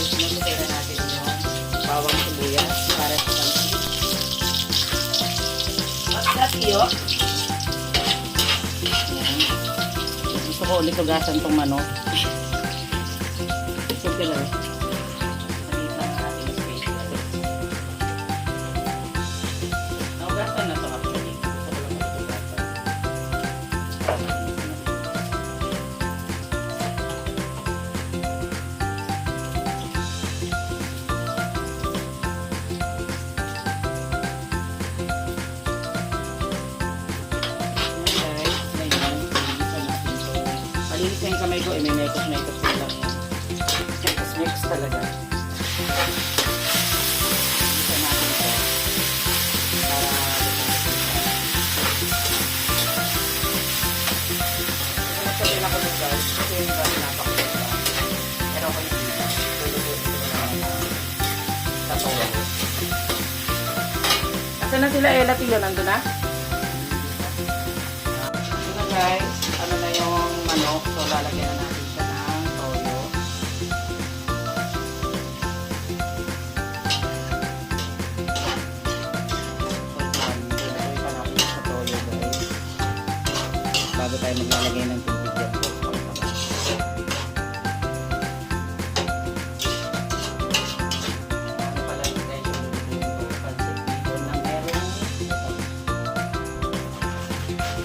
guys, sinusukay na natin yung bawang sibuyas para sa pansit. Magkasiyo. Gusto ko ulit ugasan itong manok. Simple lang. Maliit lang ang ating space. Naugasan na ito actually. Gusto ko lang ulit ugasan. Malinis na yung kamay ko, may mekos-mekos na lang yan. Mekos-mekos talaga. Isa natin ito. Para sabihin ako ng guys, kasi yung dami napakita. Pero ako yung dito. Tulubuin ko lang sa tawa ko. Asa na sila Ella Tio? Nandun na? Ito na guys. Ano na yung manok. So lalagyan na natin siya ng toyo. Ilagay pa natin sa toyo guys. Bago tayo maglalagay ng tubig yan. Ano pala yung guys yung pancit bihon na merong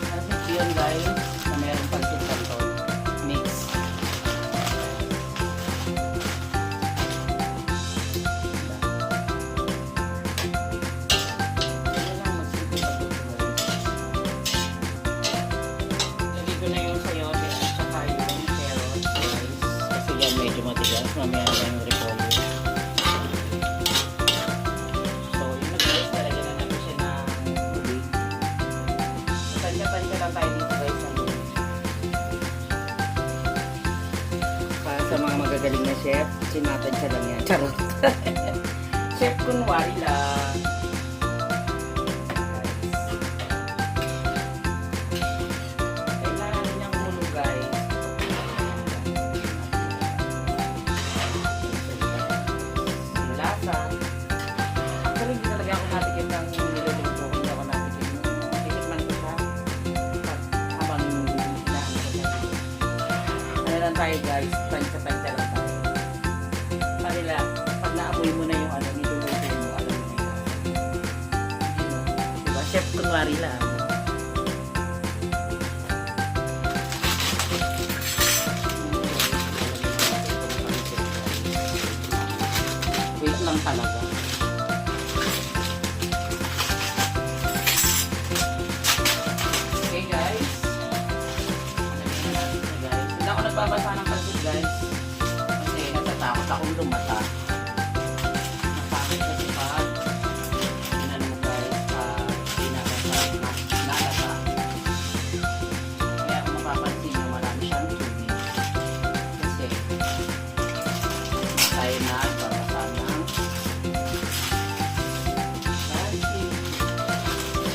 pancit bihon guys na merong pancit canton mix. Lagay ko na yung sayote at saka yung carrots guys. Kasi yan medyo matigas. Mamaya na yung repolyo. So yun na guys. Talagyan na natin siya ng tubig. Tansya-tansya lang tayo dito guys. Para sa mga magagaling na chef, sinatansya lang yan. Charot. Chef kunwari lang. Kailangan niyang kumulo guys. Yung lasa. Actually hindi talaga ako natikim ng niluluto. Hindi ako natikim. Tinikman ko siya. Habang hinahan ko siya. Ano lang tayo guys. Tansya-tansya lang tayo. Kanila, pag naamoy mo na yung ano, niluluto mo, alam mo na yun. Diba? Chef kunwari lang. Wait lang talaga. Okay guys. Alagyan na natin siya guys. Hindi ako nagbabasa ng pancit guys. Kasi natatakot akong lumata. Masakit kasi pag inano mo guys nalata. Kaya kung mapapansin nyo marami siyang tubig. Kasi tayo na babasa ng pancit.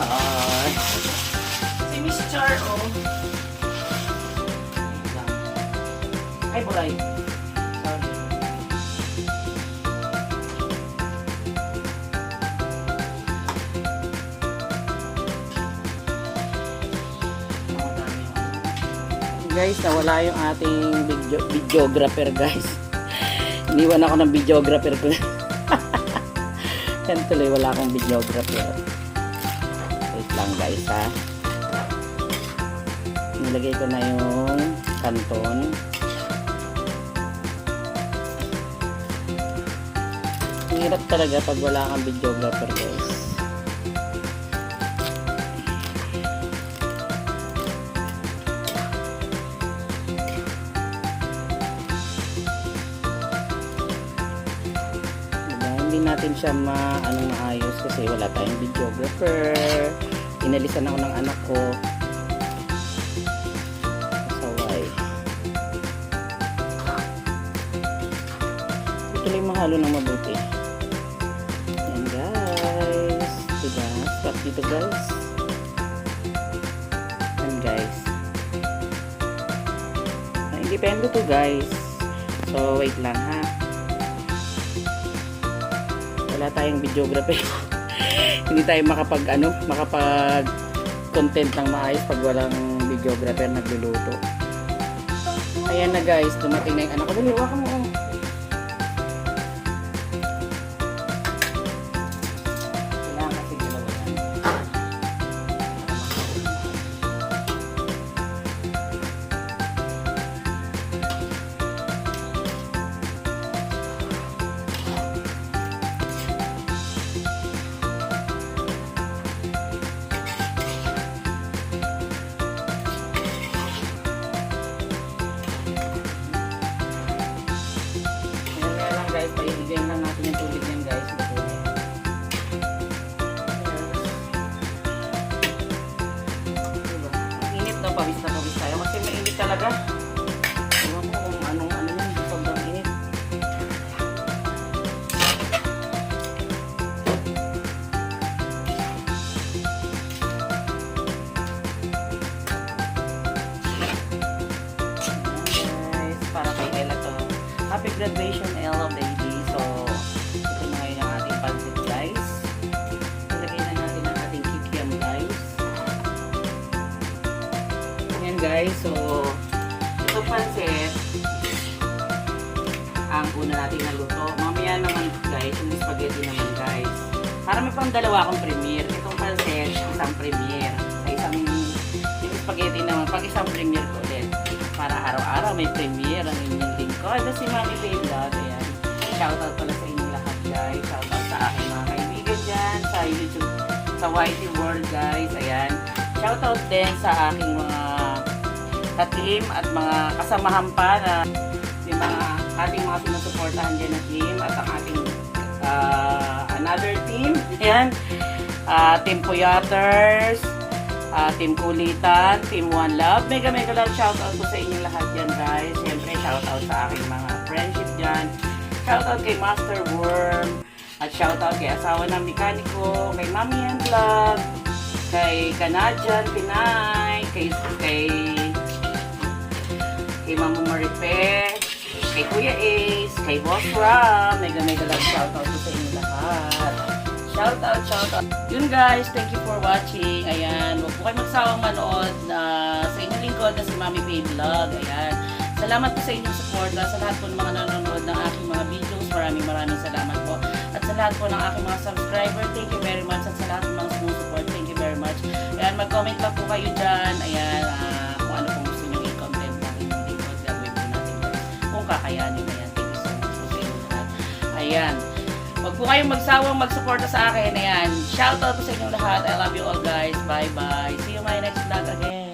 Ay! Si Miss Char oh. Ay buray. Sorry. Guys, nawala yung ating videographer guys. Iniwan ako ng videographer ko. Yan tuloy, wala akong videographer. Wait lang guys ha. Nilagay ko na yung canton. Ang hirap talaga pag wala kang videographer guys. Hindi natin siya maayos kasi wala tayong videographer. Inalisan ako ng anak ko. Kasaway. Ito lang mahalo ng mabuti. Yan guys. Diba? Stop dito guys. Yan guys. Independent to guys. So wait lang ha. wala tayong videography. Hindi tayo makapag content ng maayos pag walang videographer nagluluto. Ayan na guys, dumating na yung anak ko. Dali, hawakan mo. Kailangan kasi dalawa yan. Guys, paibigyan lang natin yung tubig niyan guys. Diba? Ang init no, pawis na pawis tayo kasi mainit talaga. Ewan ko kung anong yan, sobrang init. Ayan, guys, para kay Ella to. Happy graduation, Ella baby. So, ito na ngayon ang ating pancit guys. Ilagay na natin ang ating kikiam guys. Ayan guys, so ito pancit ang una natin naluto. Mamaya naman guys, yung spaghetti naman guys. Para may pang dalawa akong premiere. Itong pancit, isang premiere. Sa isang yung spaghetti naman, pag isang premiere ko ulit. Para araw-araw may premiere ang inyong lingkod. Ito si Mami Vlog. Ayan. Shoutout pala sa inyong lahat guys. Shoutout sa aking mga kaibigan dyan. Sa YouTube. Sa YT World guys. Ayan. Shoutout din sa aking mga ka-team at mga kasamahan pa na yung mga ating mga sinusuportahan dyan na team at ang ating another team. Ayan. Team Puyaters. Team Kulitan, Team One Love. Mega love shoutout po sa inyong lahat dyan guys. Siyempre shoutout sa aking mga friendship dyan. Shoutout kay Master Worm. At shoutout kay asawa ng mekaniko, kay Mami and Vlog, kay Canadian Pinay, kay Mama Maripe, kay Kuya Ace, kay Boss Ram. Mega love shoutout po sa inyong lahat. Shoutout. Yun guys, thank you for watching. Ayan, huwag po kayo magsawang manood sa inyong lingkod na si Mami Babe Vlog. Ayan, salamat po sa inyong support. Sa lahat po ng mga nanonood ng aking mga videos, maraming salamat po. At sa lahat po ng aking mga subscriber, thank you very much. At sa lahat ng mga support, thank you very much. Ayan, mag-comment lang po kayo dyan. Ayan, kung ano pong gusto nyo i-content ng inyong lingkod, gagawin po natin guys. Kung kakayanin. Ayan, thank you so much po sa inyong lahat. Ayan. Huwag po kayong magsawang magsuporta sa akin. Ayan. Shoutout po sa inyong lahat. I love you all guys. Bye-bye. See you my next vlog again.